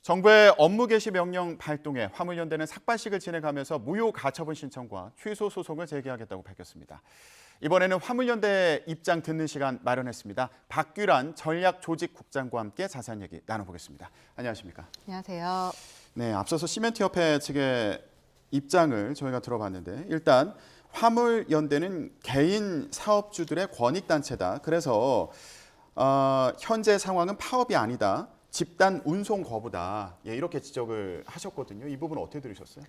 정부의 업무 개시 명령 발동에 화물연대는 삭발식을 진행하면서 무효 가처분 신청과 취소 소송을 제기하겠다고 밝혔습니다. 이번에는 화물연대 입장 듣는 시간 마련했습니다. 박규란 전략조직국장과 함께 자세한 얘기 나눠보겠습니다. 안녕하십니까? 안녕하세요. 네, 앞서서 시멘트협회 측의 입장을 저희가 들어봤는데 일단 화물연대는 개인 사업주들의 권익단체다. 그래서 현재 상황은 파업이 아니다. 집단 운송 거부다. 예, 이렇게 지적을 하셨거든요. 이 부분 어떻게 들으셨어요?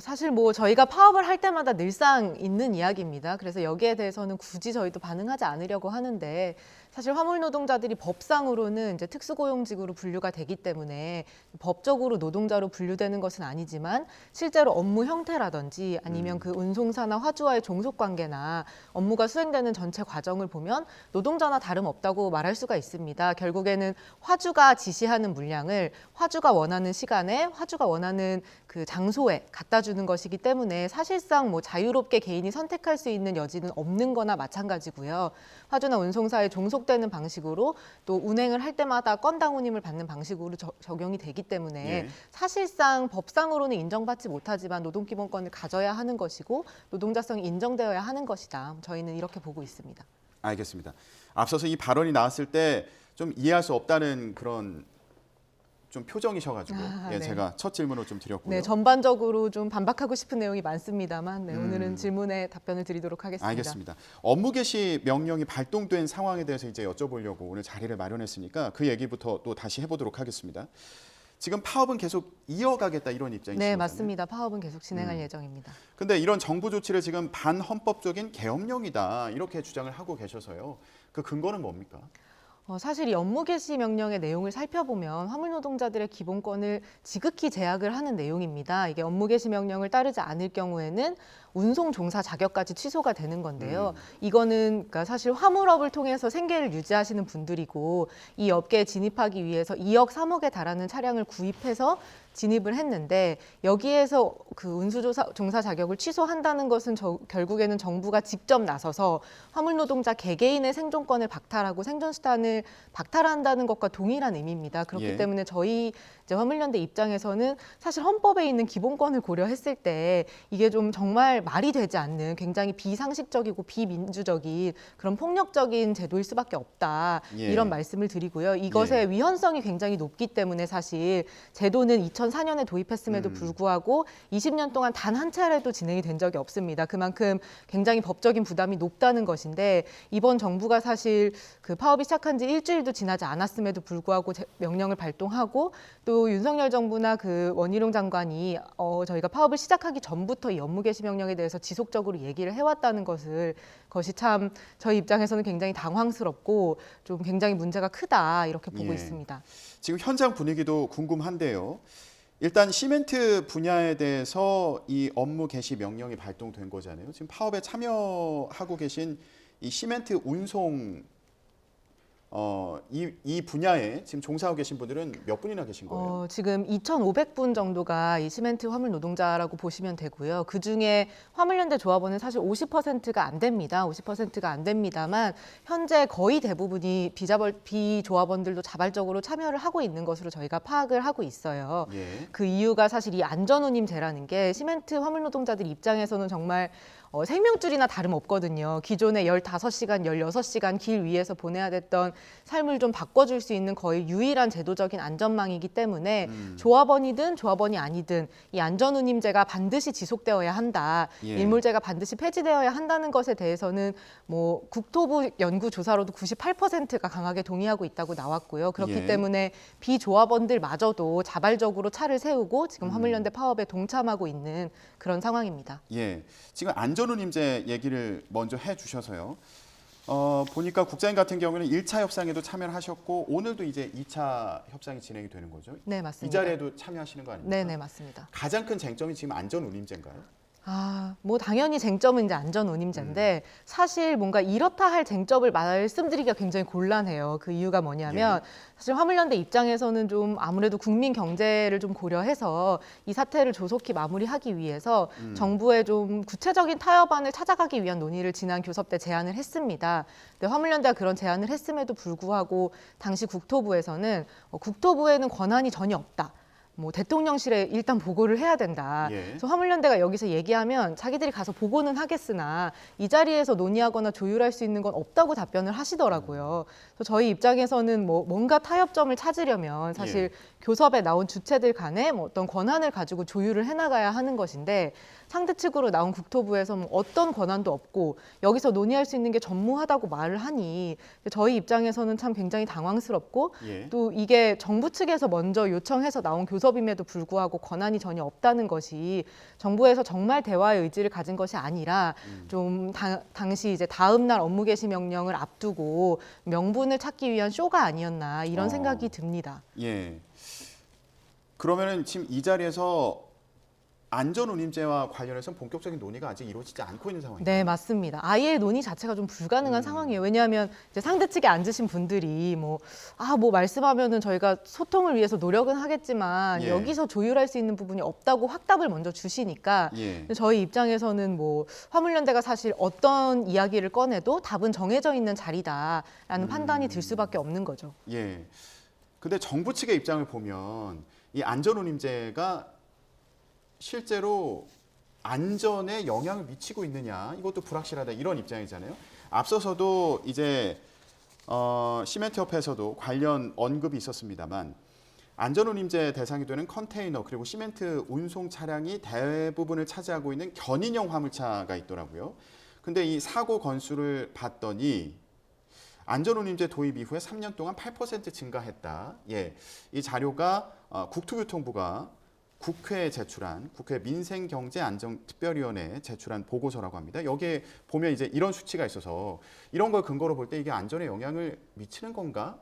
사실 뭐 저희가 파업을 할 때마다 늘상 있는 이야기입니다. 그래서 여기에 대해서는 굳이 저희도 반응하지 않으려고 하는데 사실 화물 노동자들이 법상으로는 이제 특수고용직으로 분류가 되기 때문에 법적으로 노동자로 분류되는 것은 아니지만 실제로 업무 형태라든지 아니면 그 운송사나 화주와의 종속 관계나 업무가 수행되는 전체 과정을 보면 노동자나 다름없다고 말할 수가 있습니다. 결국에는 화주가 지시하는 물량을 화주가 원하는 시간에 화주가 원하는 그 장소에 갖다 주는 것이기 때문에 사실상 뭐 자유롭게 개인이 선택할 수 있는 여지는 없는 거나 마찬가지고요. 화주나 운송사에 종속되는 방식으로 또 운행을 할 때마다 건당 운임을 받는 방식으로 적용이 되기 때문에 예. 사실상 법상으로는 인정받지 못하지만 노동기본권을 가져야 하는 것이고 노동자성이 인정되어야 하는 것이다. 저희는 이렇게 보고 있습니다. 알겠습니다. 앞서서 이 발언이 나왔을 때 좀 이해할 수 없다는 그런 좀 표정이셔가지고 예, 네. 제가 첫 질문을 좀 드렸고요. 네, 전반적으로 좀 반박하고 싶은 내용이 많습니다만 오늘은 질문에 답변을 드리도록 하겠습니다. 알겠습니다. 업무 개시 명령이 발동된 상황에 대해서 이제 여쭤보려고 오늘 자리를 마련했으니까 그 얘기부터 또 다시 해보도록 하겠습니다. 지금 파업은 계속 이어가겠다 이런 입장이시죠? 네, 맞습니다. 파업은 계속 진행할 예정입니다. 근데 이런 정부 조치를 지금 반헌법적인 계엄령이다 이렇게 주장을 하고 계셔서요. 그 근거는 뭡니까? 사실 이 업무 개시 명령의 내용을 살펴보면 화물 노동자들의 기본권을 지극히 제약을 하는 내용입니다. 이게 업무 개시 명령을 따르지 않을 경우에는 운송 종사 자격까지 취소가 되는 건데요. 이거는 그러니까 사실 화물업을 통해서 생계를 유지하시는 분들이고 이 업계에 진입하기 위해서 2억, 3억에 달하는 차량을 구입해서 진입을 했는데 여기에서 그 운수종사 자격을 취소한다는 것은 결국에는 정부가 직접 나서서 화물 노동자 개개인의 생존권을 박탈하고 생존 수단을 박탈한다는 것과 동일한 의미입니다. 그렇기 예. 때문에 저희 이제 화물연대 입장에서는 사실 헌법에 있는 기본권을 고려했을 때 이게 좀 정말 말이 되지 않는 굉장히 비상식적이고 비민주적인 그런 폭력적인 제도일 수밖에 없다. 예. 이런 말씀을 드리고요. 이것의 위헌성이 굉장히 높기 때문에 사실 제도는 2004년에 도입했음에도 불구하고 20년 동안 단 한 차례도 진행이 된 적이 없습니다. 그만큼 굉장히 법적인 부담이 높다는 것인데 이번 정부가 사실 그 파업이 시작한 지 일주일도 지나지 않았음에도 불구하고 명령을 발동하고 또 윤석열 정부나 그 원희룡 장관이 저희가 파업을 시작하기 전부터 이 업무 개시 명령에 대해서 지속적으로 얘기를 해왔다는 것이 참 저희 입장에서는 굉장히 당황스럽고 좀 굉장히 문제가 크다 이렇게 보고 예. 있습니다. 지금 현장 분위기도 궁금한데요. 일단 시멘트 분야에 대해서 이 업무 개시 명령이 발동된 거잖아요. 지금 파업에 참여하고 계신 이 시멘트 운송 이 분야에 지금 종사하고 계신 분들은 몇 분이나 계신 거예요? 지금 2,500분 정도가 이 시멘트 화물 노동자라고 보시면 되고요. 그중에 화물연대 조합원은 사실 50%가 안 됩니다. 50%가 안 됩니다만 현재 거의 대부분이 비조합원들도 자발적으로 참여를 하고 있는 것으로 저희가 파악을 하고 있어요. 예. 그 이유가 사실 이 안전운임제라는 게 시멘트 화물 노동자들 입장에서는 정말 생명줄이나 다름없거든요. 기존에 15시간, 16시간 길 위에서 보내야 됐던 삶을 좀 바꿔줄 수 있는 거의 유일한 제도적인 안전망이기 때문에 조합원이든 조합원이 아니든 이 안전운임제가 반드시 지속되어야 한다. 예. 일몰제가 반드시 폐지되어야 한다는 것에 대해서는 뭐 국토부 연구조사로도 98%가 강하게 동의하고 있다고 나왔고요. 그렇기 예. 때문에 비조합원들마저도 자발적으로 차를 세우고 지금 화물연대 파업에 동참하고 있는 그런 상황입니다. 예. 지금 안전운임제 얘기를 먼저 해주셔서요. 보니까 국장님 같은 경우는 1차 협상에도 참여를 하셨고 오늘도 이제 2차 협상이 진행이 되는 거죠? 네, 맞습니다. 이 자리에도 참여하시는 거 아닙니까? 네, 네, 맞습니다. 가장 큰 쟁점이 지금 안전운임제인가요? 뭐 당연히 쟁점은 이제 안전운임제인데 사실 뭔가 이렇다 할 쟁점을 말씀드리기가 굉장히 곤란해요. 그 이유가 뭐냐면 사실 화물연대 입장에서는 좀 아무래도 국민 경제를 좀 고려해서 이 사태를 조속히 마무리하기 위해서 정부의 좀 구체적인 타협안을 찾아가기 위한 논의를 지난 교섭 때 제안을 했습니다. 근데 화물연대가 그런 제안을 했음에도 불구하고 당시 국토부에서는 국토부에는 권한이 전혀 없다. 뭐 대통령실에 일단 보고를 해야 된다. 그래서 화물연대가 여기서 얘기하면 자기들이 가서 보고는 하겠으나 이 자리에서 논의하거나 조율할 수 있는 건 없다고 답변을 하시더라고요. 그래서 저희 입장에서는 뭐 뭔가 타협점을 찾으려면 사실 교섭에 나온 주체들 간에 뭐 어떤 권한을 가지고 조율을 해나가야 하는 것인데 상대 측으로 나온 국토부에서 뭐 어떤 권한도 없고 여기서 논의할 수 있는 게 전무하다고 말을 하니 저희 입장에서는 참 굉장히 당황스럽고 또 이게 정부 측에서 먼저 요청해서 나온 교섭임에도 불구하고 권한이 전혀 없다는 것이 정부에서 정말 대화의 의지를 가진 것이 아니라 좀 당시 이제 다음 날 업무 개시 명령을 앞두고 명분을 찾기 위한 쇼가 아니었나 이런 생각이 듭니다. 그러면은 지금 이 자리에서 안전운임제와 관련해서 본격적인 논의가 아직 이루어지지 않고 있는 상황입니다. 네, 맞습니다. 아예 논의 자체가 좀 불가능한 상황이에요. 왜냐하면 이제 상대 측에 앉으신 분들이 뭐 말씀하면은 저희가 소통을 위해서 노력은 하겠지만 여기서 조율할 수 있는 부분이 없다고 확답을 먼저 주시니까 근데 저희 입장에서는 뭐 화물연대가 사실 어떤 이야기를 꺼내도 답은 정해져 있는 자리다라는 판단이 들 수밖에 없는 거죠. 근데 정부 측의 입장을 보면 이 안전운임제가 실제로 안전에 영향을 미치고 있느냐 이것도 불확실하다 이런 입장이잖아요. 앞서서도 이제 시멘트협회에서도 관련 언급이 있었습니다만 안전운임제 대상이 되는 컨테이너 그리고 시멘트 운송 차량이 대부분을 차지하고 있는 견인형 화물차가 있더라고요. 근데 이 사고 건수를 봤더니 안전운임제 도입 이후에 3년 동안 8% 증가했다. 이 자료가 국토교통부가 국회에 제출한 국회 민생경제안전특별위원회에 제출한 보고서라고 합니다. 여기에 보면 이제 이런 수치가 있어서 이런 걸 근거로 볼 때 이게 안전에 영향을 미치는 건가?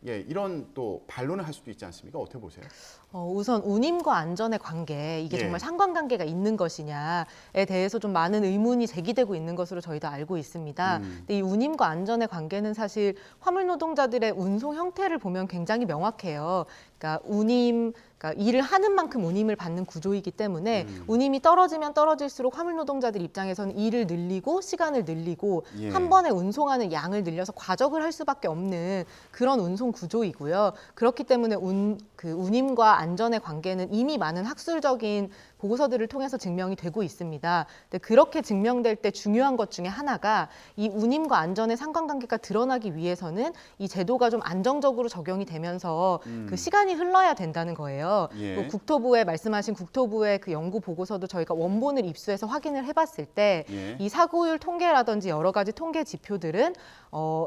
이런 또 반론을 할 수도 있지 않습니까? 어떻게 보세요? 우선 운임과 안전의 관계, 이게 정말 상관관계가 있는 것이냐에 대해서 좀 많은 의문이 제기되고 있는 것으로 저희도 알고 있습니다. 근데 이 운임과 안전의 관계는 사실 화물 노동자들의 운송 형태를 보면 굉장히 명확해요. 그러니까 그러니까 일을 하는 만큼 운임을 받는 구조이기 때문에 운임이 떨어지면 떨어질수록 화물 노동자들 입장에서는 일을 늘리고 시간을 늘리고 한 번에 운송하는 양을 늘려서 과적을 할 수밖에 없는 그런 운송 구조이고요. 그렇기 때문에 운임과 안전의 관계는 이미 많은 학술적인 보고서들을 통해서 증명이 되고 있습니다. 근데 그렇게 증명될 때 중요한 것 중에 하나가 이 운임과 안전의 상관관계가 드러나기 위해서는 이 제도가 좀 안정적으로 적용이 되면서 그 시간이 흘러야 된다는 거예요. 또 국토부에 말씀하신 국토부의 그 연구 보고서도 저희가 원본을 입수해서 확인을 해봤을 때 이 사고율 통계라든지 여러 가지 통계 지표들은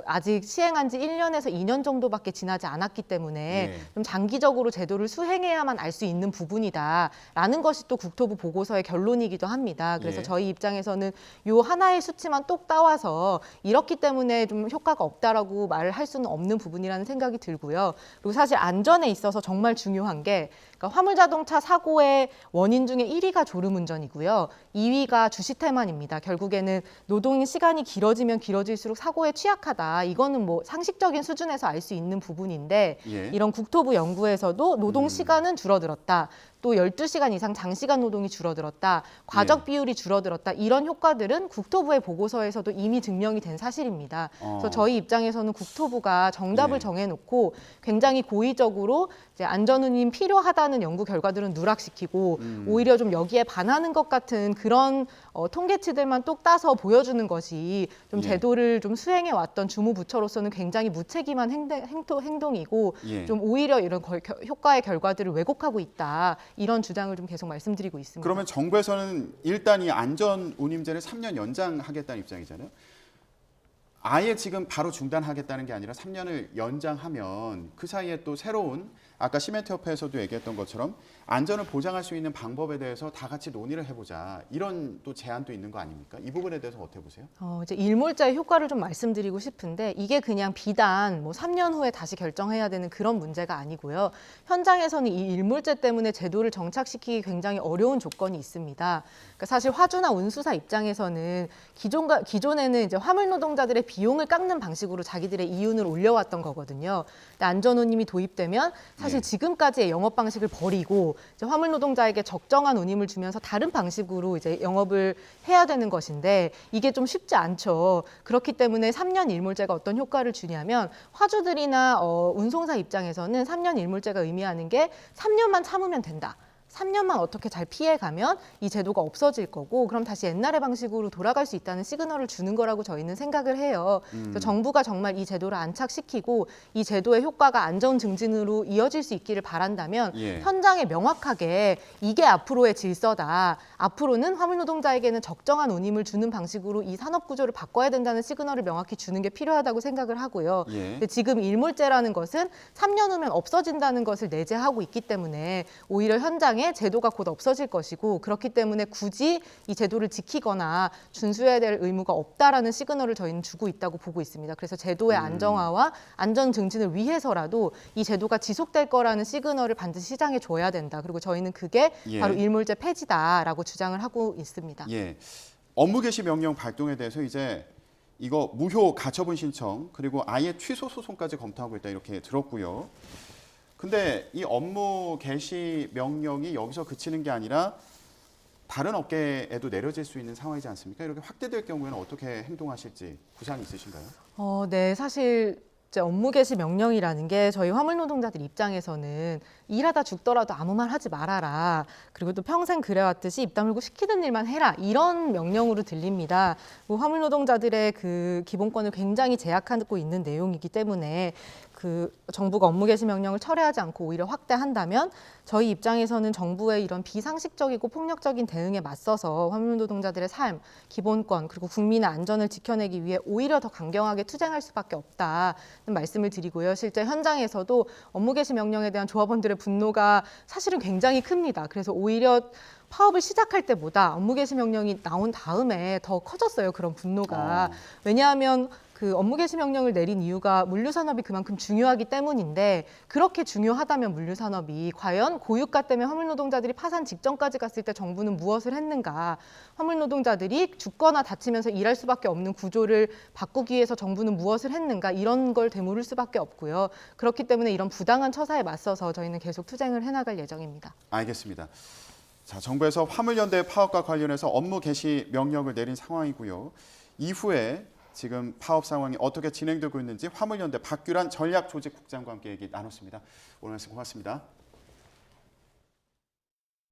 아직 시행한 지 1년에서 2년 정도밖에 지나지 않았기 때문에 좀 장기적으로 제도를 수행해야만 알 수 있는 부분이다라는 것이 또 국토부 보고서의 결론이기도 합니다. 그래서 저희 입장에서는 요 하나의 수치만 똑 따와서 이렇기 때문에 좀 효과가 없다라고 말을 할 수는 없는 부분이라는 생각이 들고요. 그리고 사실 안전에 있어서 정말 중요한 게 그러니까 화물자동차 사고의 원인 중에 1위가 졸음운전이고요. 2위가 주시태만입니다. 결국에는 노동 시간이 길어지면 길어질수록 사고에 취약하다. 이거는 뭐 상식적인 수준에서 알 수 있는 부분인데 이런 국토부 연구에서도 노동 시간은 줄어들었다. 또 12시간 이상 장시간 노동이 줄어들었다. 과적 비율이 줄어들었다. 이런 효과들은 국토부의 보고서에서도 이미 증명이 된 사실입니다. 그래서 저희 입장에서는 국토부가 정답을 정해놓고 굉장히 고의적으로 이제 안전운임 필요하다는 연구 결과들은 누락시키고 오히려 좀 여기에 반하는 것 같은 그런 통계치들만 똑 따서 보여주는 것이 좀 제도를 좀 수행해 왔던 주무부처로서는 굉장히 무책임한 행동이고 좀 오히려 이런 효과의 결과들을 왜곡하고 있다. 이런 주장을 좀 계속 말씀드리고 있습니다. 그러면 정부에서는 일단 이 안전운임제를 3년 연장하겠다는 입장이잖아요. 아예 지금 바로 중단하겠다는 게 아니라 3년을 연장하면 그 사이에 또 새로운 아까 시멘트협회에서도 얘기했던 것처럼 안전을 보장할 수 있는 방법에 대해서 다 같이 논의를 해보자 이런 또 제안도 있는 거 아닙니까? 이 부분에 대해서 어떻게 보세요? 이제 일몰자의 효과를 좀 말씀드리고 싶은데 이게 그냥 비단 뭐 3년 후에 다시 결정해야 되는 그런 문제가 아니고요. 현장에서는 이 일몰제 때문에 제도를 정착시키기 굉장히 어려운 조건이 있습니다. 그러니까 사실 화주나 운수사 입장에서는 기존에는 이제 화물 노동자들의 비용을 깎는 방식으로 자기들의 이윤을 올려왔던 거거든요. 근데 안전운임이 도입되면 사실 지금까지의 영업 방식을 버리고 이제 화물 노동자에게 적정한 운임을 주면서 다른 방식으로 이제 영업을 해야 되는 것인데 이게 좀 쉽지 않죠. 그렇기 때문에 3년 일몰제가 어떤 효과를 주냐면 화주들이나 운송사 입장에서는 3년 일몰제가 의미하는 게 3년만 참으면 된다. 3년만 어떻게 잘 피해가면 이 제도가 없어질 거고 그럼 다시 옛날의 방식으로 돌아갈 수 있다는 시그널을 주는 거라고 저희는 생각을 해요. 그래서 정부가 정말 이 제도를 안착시키고 이 제도의 효과가 안전 증진으로 이어질 수 있기를 바란다면 현장에 명확하게 이게 앞으로의 질서다. 앞으로는 화물 노동자에게는 적정한 운임을 주는 방식으로 이 산업 구조를 바꿔야 된다는 시그널을 명확히 주는 게 필요하다고 생각을 하고요. 근데 지금 일몰제라는 것은 3년 후면 없어진다는 것을 내재하고 있기 때문에 오히려 현장에 제도가 곧 없어질 것이고 그렇기 때문에 굳이 이 제도를 지키거나 준수해야 될 의무가 없다라는 시그널을 저희는 주고 있다고 보고 있습니다. 그래서 제도의 안정화와 안전 증진을 위해서라도 이 제도가 지속될 거라는 시그널을 반드시 시장에 줘야 된다. 그리고 저희는 그게 바로 일몰제 폐지다라고 주장을 하고 있습니다. 업무 개시 명령 발동에 대해서 이제 이거 무효 가처분 신청 그리고 아예 취소 소송까지 검토하고 있다 이렇게 들었고요. 근데 이 업무 개시 명령이 여기서 그치는 게 아니라 다른 업계에도 내려질 수 있는 상황이지 않습니까? 이렇게 확대될 경우에는 어떻게 행동하실지 구상이 있으신가요? 네, 사실 이제 업무 개시 명령이라는 게 저희 화물 노동자들 입장에서는 일하다 죽더라도 아무 말 하지 말아라. 그리고 또 평생 그래왔듯이 입 다물고 시키는 일만 해라. 이런 명령으로 들립니다. 화물 노동자들의 그 기본권을 굉장히 제약하고 있는 내용이기 때문에 그 정부가 업무 개시 명령을 철회하지 않고 오히려 확대한다면 저희 입장에서는 정부의 이런 비상식적이고 폭력적인 대응에 맞서서 화물 노동자들의 삶, 기본권 그리고 국민의 안전을 지켜내기 위해 오히려 더 강경하게 투쟁할 수밖에 없다는 말씀을 드리고요. 실제 현장에서도 업무 개시 명령에 대한 조합원들의 분노가 사실은 굉장히 큽니다. 그래서 오히려 파업을 시작할 때보다 업무 개시 명령이 나온 다음에 더 커졌어요. 그런 분노가. 왜냐하면 그 업무 개시 명령을 내린 이유가 물류산업이 그만큼 중요하기 때문인데 그렇게 중요하다면 물류산업이 과연 고유가 때문에 화물 노동자들이 파산 직전까지 갔을 때 정부는 무엇을 했는가? 화물 노동자들이 죽거나 다치면서 일할 수밖에 없는 구조를 바꾸기 위해서 정부는 무엇을 했는가? 이런 걸 되물을 수밖에 없고요. 그렇기 때문에 이런 부당한 처사에 맞서서 저희는 계속 투쟁을 해나갈 예정입니다. 알겠습니다. 자, 정부에서 화물연대 파업과 관련해서 업무 개시 명령을 내린 상황이고요. 이후에 지금 파업 상황이 어떻게 진행되고 있는지 화물연대 박규란 전략조직국장과 함께 얘기 나눴습니다. 오늘 말씀 고맙습니다.